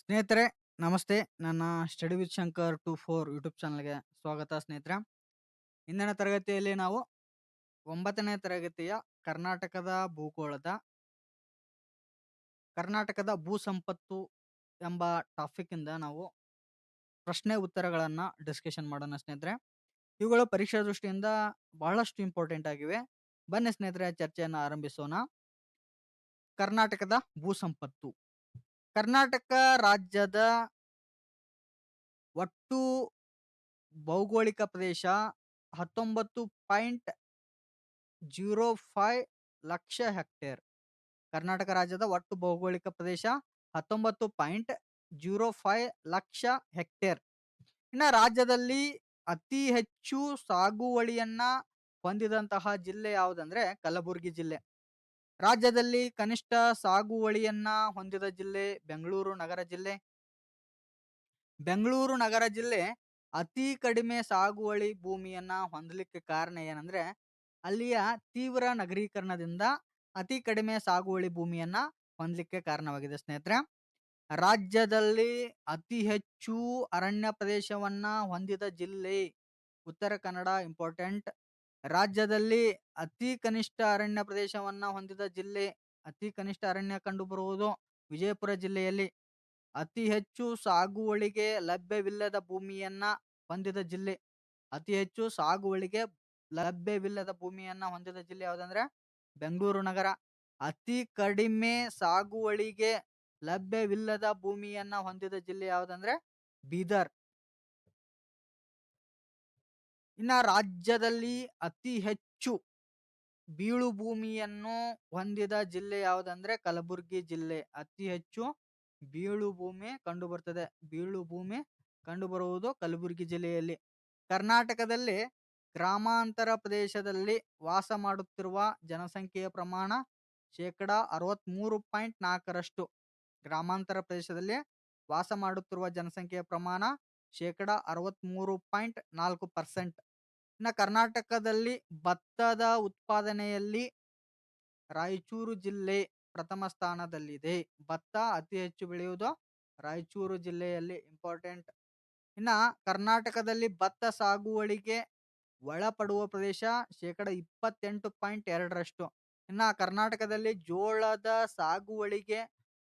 ಸ್ನೇಹಿತರೆ ನಮಸ್ತೆ. ನನ್ನ ಸ್ಟಡಿ ವಿತ್ ಶಂಕರ್ 24 ಯೂಟ್ಯೂಬ್ ಚಾನಲ್‌ಗೆ ಸ್ವಾಗತ ಸ್ನೇಹಿತರೆ. ಇಂದಿನ ತರಗತಿಯಲ್ಲಿ ನಾವು 9ನೇ ತರಗತಿಯ ಕರ್ನಾಟಕದ ಭೂಗೋಳದ ಕರ್ನಾಟಕದ ಭೂ ಸಂಪತ್ತು ಎಂಬ ಟಾಪಿಕ್ ಇಂದ ನಾವು ಪ್ರಶ್ನೆ ಉತ್ತರಗಳನ್ನ ಡಿಸ್ಕಷನ್ ಮಾಡೋಣ ಸ್ನೇಹಿತರೆ. ಇವುಗಳು ಪರೀಕ್ಷಾ ದೃಷ್ಟಿಯಿಂದ ಬಹಳಷ್ಟು ಇಂಪಾರ್ಟೆಂಟ್ ಆಗಿವೆ. ಬನ್ನಿ ಸ್ನೇಹಿತರೆ ಚರ್ಚೆಯನ್ನು ಆರಂಭಿಸೋಣ. ಕರ್ನಾಟಕದ ಭೂ ಸಂಪತ್ತು. ಕರ್ನಾಟಕ ರಾಜ್ಯದ ಒಟ್ಟು ಭೌಗೋಳಿಕ ಪ್ರದೇಶ 19.05 ಲಕ್ಷ ಹೆಕ್ಟೇರ್. ಕರ್ನಾಟಕ ರಾಜ್ಯದ ಒಟ್ಟು ಭೌಗೋಳಿಕ ಪ್ರದೇಶ 19.05 ಲಕ್ಷ ಹೆಕ್ಟೇರ್. ಇನ್ನು ರಾಜ್ಯದಲ್ಲಿ ಅತಿ ಹೆಚ್ಚು ಸಾಗುವಳಿಯನ್ನ ಹೊಂದಿದಂತಹ ಜಿಲ್ಲೆ ಯಾವುದಂದ್ರೆ ಕಲಬುರಗಿ ಜಿಲ್ಲೆ. ರಾಜ್ಯದಲ್ಲಿ ಕನಿಷ್ಠ ಸಾಗುವಳಿಯನ್ನ ಹೊಂದಿದ ಜಿಲ್ಲೆ ಬೆಂಗಳೂರು ನಗರ ಜಿಲ್ಲೆ. ಬೆಂಗಳೂರು ನಗರ ಜಿಲ್ಲೆ ಅತಿ ಕಡಿಮೆ ಸಾಗುವಳಿ ಭೂಮಿಯನ್ನ ಹೊಂದಲಿಕ್ಕೆ ಕಾರಣ ಏನಂದ್ರೆ ಅಲ್ಲಿಯ ತೀವ್ರ ನಗರೀಕರಣದಿಂದ ಅತಿ ಕಡಿಮೆ ಸಾಗುವಳಿ ಭೂಮಿಯನ್ನ ಹೊಂದಲಿಕ್ಕೆ ಕಾರಣವಾಗಿದೆ ಸ್ನೇಹಿತರೆ. ರಾಜ್ಯದಲ್ಲಿ ಅತಿ ಹೆಚ್ಚು ಅರಣ್ಯ ಪ್ರದೇಶವನ್ನ ಹೊಂದಿದ ಜಿಲ್ಲೆ ಉತ್ತರ ಕನ್ನಡ. ಇಂಪಾರ್ಟೆಂಟ್. ರಾಜ್ಯದಲ್ಲಿ ಅತಿ ಕನಿಷ್ಠ ಅರಣ್ಯ ಪ್ರದೇಶವನ್ನ ಹೊಂದಿದ ಜಿಲ್ಲೆ, ಅತಿ ಕನಿಷ್ಠ ಅರಣ್ಯ ಕಂಡುಬರುವುದು ವಿಜಯಪುರ ಜಿಲ್ಲೆಯಲ್ಲಿ. ಅತಿ ಹೆಚ್ಚು ಸಾಗುವಳಿಗೆ ಲಭ್ಯವಿಲ್ಲದ ಭೂಮಿಯನ್ನ ಹೊಂದಿದ ಜಿಲ್ಲೆ, ಅತಿ ಹೆಚ್ಚು ಸಾಗುವಳಿಗೆ ಲಭ್ಯವಿಲ್ಲದ ಭೂಮಿಯನ್ನ ಹೊಂದಿದ ಜಿಲ್ಲೆ ಯಾವುದಂದ್ರೆ ಬೆಂಗಳೂರು ನಗರ. ಅತಿ ಕಡಿಮೆ ಸಾಗುವಳಿಗೆ ಲಭ್ಯವಿಲ್ಲದ ಭೂಮಿಯನ್ನ ಹೊಂದಿದ ಜಿಲ್ಲೆ ಯಾವುದಂದ್ರೆ ಬೀದರ್. ಇನ್ನ ರಾಜ್ಯದಲ್ಲಿ ಅತಿ ಹೆಚ್ಚು ಬೀಳು ಭೂಮಿಯನ್ನು ಹೊಂದಿದ ಜಿಲ್ಲೆ ಯಾವುದಂದ್ರೆ ಕಲಬುರಗಿ ಜಿಲ್ಲೆ. ಅತಿ ಹೆಚ್ಚು ಬೀಳು ಭೂಮಿ ಕಂಡುಬರ್ತದೆ. ಬೀಳು ಭೂಮಿ ಕಂಡುಬರುವುದು ಕಲಬುರಗಿ ಜಿಲ್ಲೆಯಲ್ಲಿ. ಕರ್ನಾಟಕದಲ್ಲಿ ಗ್ರಾಮಾಂತರ ಪ್ರದೇಶದಲ್ಲಿ ವಾಸ ಮಾಡುತ್ತಿರುವ ಜನಸಂಖ್ಯೆಯ ಪ್ರಮಾಣ 63.4%. ಗ್ರಾಮಾಂತರ ಪ್ರದೇಶದಲ್ಲಿ ವಾಸ ಮಾಡುತ್ತಿರುವ ಜನಸಂಖ್ಯೆಯ ಪ್ರಮಾಣ 63.4%. ಇನ್ನು ಕರ್ನಾಟಕದಲ್ಲಿ ಭತ್ತದ ಉತ್ಪಾದನೆಯಲ್ಲಿ ರಾಯಚೂರು ಜಿಲ್ಲೆ ಪ್ರಥಮ ಸ್ಥಾನದಲ್ಲಿದೆ. ಭತ್ತ ಅತಿ ಹೆಚ್ಚು ಬೆಳೆಯುವುದು ರಾಯಚೂರು ಜಿಲ್ಲೆಯಲ್ಲಿ. ಇಂಪಾರ್ಟೆಂಟ್. ಇನ್ನ ಕರ್ನಾಟಕದಲ್ಲಿ ಭತ್ತ ಸಾಗುವಳಿಗೆ ಒಳಪಡುವ ಪ್ರದೇಶ 28.2%. ಇನ್ನ ಕರ್ನಾಟಕದಲ್ಲಿ ಜೋಳದ ಸಾಗುವಳಿಗೆ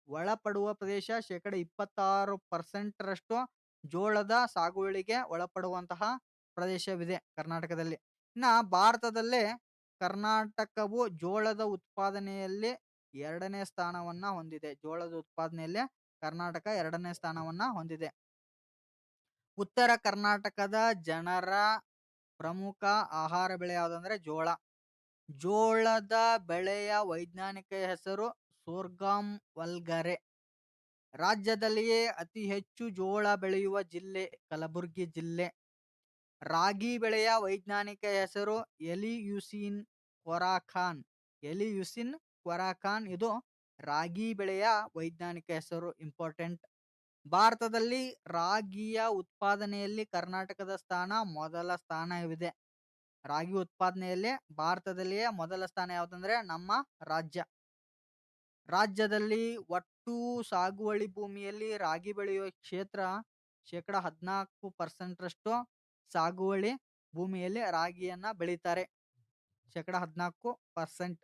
ಒಳಪಡುವ ಪ್ರದೇಶ 26% ಜೋಳದ ಸಾಗುವಳಿಗೆ ಒಳಪಡುವಂತಹ ಪ್ರದೇಶವಿದೆ ಕರ್ನಾಟಕದಲ್ಲಿ. ಇನ್ನ ಭಾರತದಲ್ಲೇ ಕರ್ನಾಟಕವು ಜೋಳದ ಉತ್ಪಾದನೆಯಲ್ಲಿ 2ನೇ ಸ್ಥಾನವನ್ನ ಹೊಂದಿದೆ. ಜೋಳದ ಉತ್ಪಾದನೆಯಲ್ಲಿ ಕರ್ನಾಟಕ 2ನೇ ಸ್ಥಾನವನ್ನ ಹೊಂದಿದೆ. ಉತ್ತರ ಕರ್ನಾಟಕದ ಜನರ ಪ್ರಮುಖ ಆಹಾರ ಬೆಳೆ ಯಾವುದಂದ್ರೆ ಜೋಳ. ಜೋಳದ ಬೆಳೆಯ ವೈಜ್ಞಾನಿಕ ಹೆಸರು ಸೋರ್ಗಮ್ ವಲ್ಗರೆ. ರಾಜ್ಯದಲ್ಲಿಯೇ ಅತಿ ಹೆಚ್ಚು ಜೋಳ ಬೆಳೆಯುವ ಜಿಲ್ಲೆ ಕಲಬುರಗಿ ಜಿಲ್ಲೆ. ರಾಗಿ ಬೆಳೆಯ ವೈಜ್ಞಾನಿಕ ಹೆಸರು ಎಲಿಯುಸಿನ್ ಕೊರಾಖಾನ್. ಎಲಿಯುಸಿನ್ ಕೊರಾಖಾನ್ ಇದು ರಾಗಿ ಬೆಳೆಯ ವೈಜ್ಞಾನಿಕ ಹೆಸರು. ಇಂಪಾರ್ಟೆಂಟ್. ಭಾರತದಲ್ಲಿ ರಾಗಿಯ ಉತ್ಪಾದನೆಯಲ್ಲಿ ಕರ್ನಾಟಕದ ಸ್ಥಾನ ಮೊದಲ ಸ್ಥಾನವಿದೆ. ರಾಗಿ ಉತ್ಪಾದನೆಯಲ್ಲಿ ಭಾರತದಲ್ಲಿಯೇ ಮೊದಲ ಸ್ಥಾನ ಯಾವುದಂದ್ರೆ ನಮ್ಮ ರಾಜ್ಯ. ರಾಜ್ಯದಲ್ಲಿ ಒಟ್ಟು ಸಾಗುವಳಿ ಭೂಮಿಯಲ್ಲಿ ರಾಗಿ ಬೆಳೆಯುವ ಕ್ಷೇತ್ರ 14% ಸಾಗುವಳಿ ಭೂಮಿಯಲ್ಲಿ ರಾಗಿಯನ್ನ ಬೆಳೀತಾರೆ. 14%.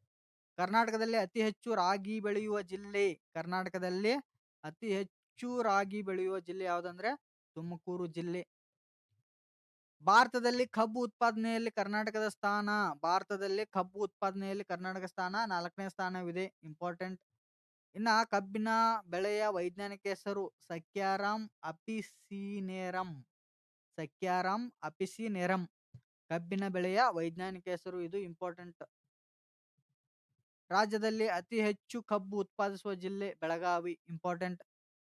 ಕರ್ನಾಟಕದಲ್ಲಿ ಅತಿ ಹೆಚ್ಚು ರಾಗಿ ಬೆಳೆಯುವ ಜಿಲ್ಲೆ. ಕರ್ನಾಟಕದಲ್ಲಿ ಅತಿ ಹೆಚ್ಚು ರಾಗಿ ಬೆಳೆಯುವ ಜಿಲ್ಲೆ ಯಾವುದಂದ್ರೆ ತುಮಕೂರು ಜಿಲ್ಲೆ. ಭಾರತದಲ್ಲಿ ಕಬ್ಬು ಉತ್ಪಾದನೆಯಲ್ಲಿ ಕರ್ನಾಟಕದ ಸ್ಥಾನ. ಭಾರತದಲ್ಲಿ ಕಬ್ಬು ಉತ್ಪಾದನೆಯಲ್ಲಿ ಕರ್ನಾಟಕ ಸ್ಥಾನ 4ನೇ ಸ್ಥಾನವಿದೆ. ಇಂಪಾರ್ಟೆಂಟ್. ಇನ್ನ ಕಬ್ಬಿನ ಬೆಳೆಯ ವೈಜ್ಞಾನಿಕ ಹೆಸರು ಸಕ್ಯಾರಮ್ ಅಪಿಸಿನೇರಂ. ಸಕ್ಯಾರಮ್ ಅಪಿಸಿನೇರಂ ಕಬ್ಬಿನ ಬೆಳೆಯ ವೈಜ್ಞಾನಿಕ ಹೆಸರು. ಇದು ಇಂಪಾರ್ಟೆಂಟ್. ರಾಜ್ಯದಲ್ಲಿ ಅತಿ ಹೆಚ್ಚು ಕಬ್ಬು ಉತ್ಪಾದಿಸುವ ಜಿಲ್ಲೆ ಬೆಳಗಾವಿ. ಇಂಪಾರ್ಟೆಂಟ್.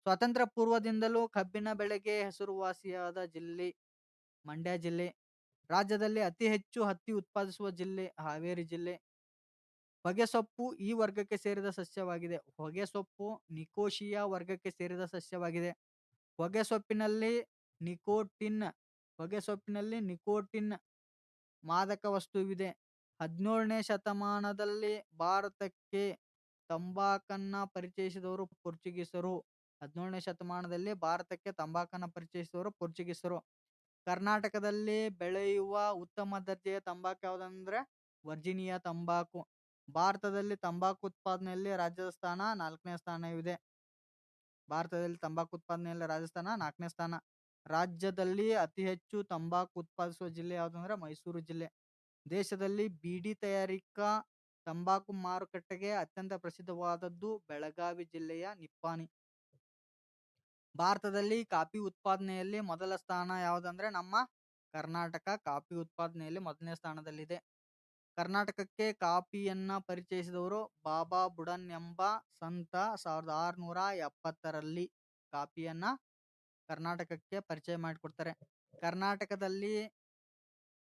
ಸ್ವಾತಂತ್ರ್ಯ ಪೂರ್ವದಿಂದಲೂ ಕಬ್ಬಿನ ಬೆಳೆಗೆ ಹೆಸರುವಾಸಿಯಾದ ಜಿಲ್ಲೆ ಮಂಡ್ಯ ಜಿಲ್ಲೆ. ರಾಜ್ಯದಲ್ಲಿ ಅತಿ ಹೆಚ್ಚು ಹತ್ತಿ ಉತ್ಪಾದಿಸುವ ಜಿಲ್ಲೆ ಹಾವೇರಿ ಜಿಲ್ಲೆ. ಹೊಗೆಸೊಪ್ಪು ಈ ವರ್ಗಕ್ಕೆ ಸೇರಿದ ಸಸ್ಯವಾಗಿದೆ. ಹೊಗೆಸೊಪ್ಪು ನಿಕೋಶಿಯಾ ವರ್ಗಕ್ಕೆ ಸೇರಿದ ಸಸ್ಯವಾಗಿದೆ. ಹೊಗೆಸೊಪ್ಪಿನಲ್ಲಿ ನಿಕೋಟಿನ್ ಮಾದಕ ವಸ್ತುವಿದೆ. 17ನೇ ಶತಮಾನದಲ್ಲಿ ಭಾರತಕ್ಕೆ ತಂಬಾಕನ್ನ ಪರಿಚಯಿಸಿದವರು ಪೋರ್ಚುಗೀಸರು. 17ನೇ ಶತಮಾನದಲ್ಲಿ ಭಾರತಕ್ಕೆ ತಂಬಾಕನ್ನ ಪರಿಚಯಿಸಿದವರು ಪೋರ್ಚುಗೀಸರು. ಕರ್ನಾಟಕದಲ್ಲಿ ಬೆಳೆಯುವ ಉತ್ತಮ ದರ್ಜೆಯ ತಂಬಾಕು ಯಾವುದಂದ್ರೆ ವರ್ಜಿನಿಯಾ ತಂಬಾಕು. ಭಾರತದಲ್ಲಿ ತಂಬಾಕು ಉತ್ಪಾದನೆಯಲ್ಲಿ ರಾಜ್ಯದ ಸ್ಥಾನ 4ನೇ ಸ್ಥಾನವಿದೆ. ಭಾರತದಲ್ಲಿ ತಂಬಾಕು ಉತ್ಪಾದನೆಯಲ್ಲಿ ರಾಜಸ್ಥಾನ 4ನೇ ಸ್ಥಾನ. ರಾಜ್ಯದಲ್ಲಿ ಅತಿ ಹೆಚ್ಚು ತಂಬಾಕು ಉತ್ಪಾದಿಸುವ ಜಿಲ್ಲೆ ಯಾವುದಂದ್ರೆ ಮೈಸೂರು ಜಿಲ್ಲೆ. ದೇಶದಲ್ಲಿ ಬೀಡಿ ತಯಾರಿಕಾ ತಂಬಾಕು ಮಾರುಕಟ್ಟೆಗೆ ಅತ್ಯಂತ ಪ್ರಸಿದ್ಧವಾದದ್ದು ಬೆಳಗಾವಿ ಜಿಲ್ಲೆಯ ನಿಪ್ಪಾಣಿ. ಭಾರತದಲ್ಲಿ ಕಾಫಿ ಉತ್ಪಾದನೆಯಲ್ಲಿ ಮೊದಲ ಸ್ಥಾನ ಯಾವುದಂದ್ರೆ ನಮ್ಮ ಕರ್ನಾಟಕ ಕಾಫಿ ಉತ್ಪಾದನೆಯಲ್ಲಿ ಮೊದಲನೇ ಸ್ಥಾನದಲ್ಲಿದೆ. ಕರ್ನಾಟಕಕ್ಕೆ ಕಾಫಿಯನ್ನ ಪರಿಚಯಿಸಿದವರು ಬಾಬಾ ಬುಡನ್ ಎಂಬ ಸಂತ 1670ರಲ್ಲಿ ಕಾಫಿಯನ್ನ ಕರ್ನಾಟಕಕ್ಕೆ ಪರಿಚಯ ಮಾಡಿಕೊಡ್ತಾರೆ. ಕರ್ನಾಟಕದಲ್ಲಿ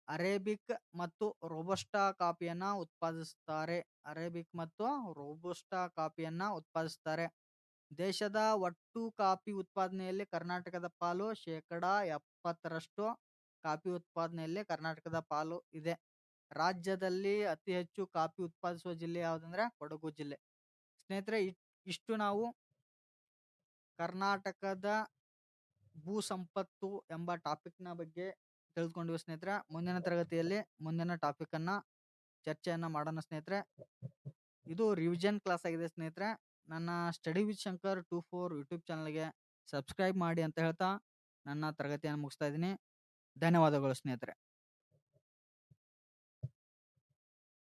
ಅರೇಬಿಕ್ ಮತ್ತು ರೋಬಸ್ಟಾ ಕಾಫಿಯನ್ನ ಉತ್ಪಾದಿಸುತ್ತಾರೆ. ಅರೇಬಿಕ್ ಮತ್ತು ರೋಬಸ್ಟಾ ಕಾಫಿಯನ್ನ ಉತ್ಪಾದಿಸುತ್ತಾರೆ. ದೇಶದ ಒಟ್ಟು ಕಾಫಿ ಉತ್ಪಾದನೆಯಲ್ಲಿ ಕರ್ನಾಟಕದ ಪಾಲು 70% ಕಾಫಿ ಉತ್ಪಾದನೆಯಲ್ಲಿ ಕರ್ನಾಟಕದ ಪಾಲು ಇದೆ. ರಾಜ್ಯದಲ್ಲಿ ಅತಿ ಹೆಚ್ಚು ಕಾಫಿ ಉತ್ಪಾದಿಸುವ ಜಿಲ್ಲೆ ಯಾವುದಂದ್ರೆ ಕೊಡಗು ಜಿಲ್ಲೆ. ಸ್ನೇಹಿತರೆ, ಇಷ್ಟು ನಾವು ಕರ್ನಾಟಕದ ಭೂ ಸಂಪತ್ತು ಎಂಬ ಟಾಪಿಕ್ನ ಬಗ್ಗೆ ತಿಳಿದುಕೊಂಡಿವಿ ಸ್ನೇಹಿತರೆ. ಮುಂದಿನ ತರಗತಿಯಲ್ಲಿ ಮುಂದಿನ ಟಾಪಿಕ್ ಅನ್ನ ಚರ್ಚೆಯನ್ನ ಮಾಡೋಣ ಸ್ನೇಹಿತರೆ. ಇದು ರಿವಿಷನ್ ಕ್ಲಾಸ್ ಆಗಿದೆ ಸ್ನೇಹಿತರೆ. ನನ್ನ ಸ್ಟಡಿ ವಿತ್ ಶಂಕರ್ 24 ಯೂಟ್ಯೂಬ್ ಚಾನಲ್ಗೆ ಸಬ್ಸ್ಕ್ರೈಬ್ ಮಾಡಿ ಅಂತ ಹೇಳ್ತಾ ನನ್ನ ತರಗತಿಯನ್ನು ಮುಗಿಸ್ತಾ ಇದ್ದೀನಿ. ಧನ್ಯವಾದಗಳು ಸ್ನೇಹಿತರೆ.